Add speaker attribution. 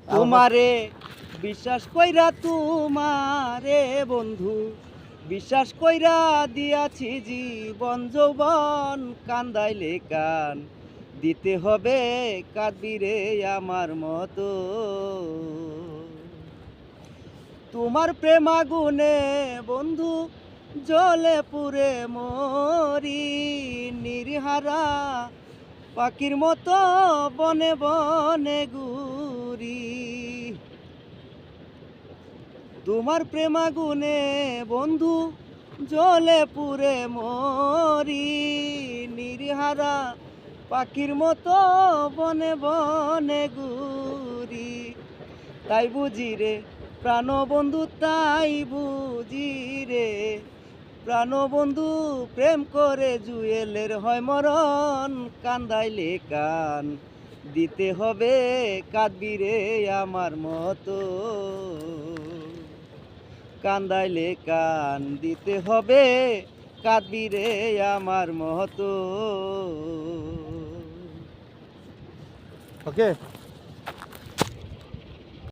Speaker 1: তোমারে বিশ্বাস কইরা তোমারে বন্ধু বিশ্বাস কইরা দিয়াছি জীবন যৌবন কান্দাইলে কান দিতে হবে কাঁদবিরে আমার মতো তোমার প্রেমাগুনে বন্ধু জলে পুরে মরি নির্হারা পাখির মতো বনে বনে ঘুরি তোমার প্রেমাগুনে বন্ধু জলে পুরে মরি নির্হারা পাখির মতো বনে বনে ঘুরি তাই বুঝি রে প্রাণবন্ধু তাই বুঝি রে প্রাণবন্ধু প্রেম করে জুয়েলের হয় মরণ কান্দাইলে কান দিতে হবে কাঁদবি রে আমার মতো কান্দাইলে কান দিতে হবে কাঁদবি রে আমার মতো
Speaker 2: ওকে।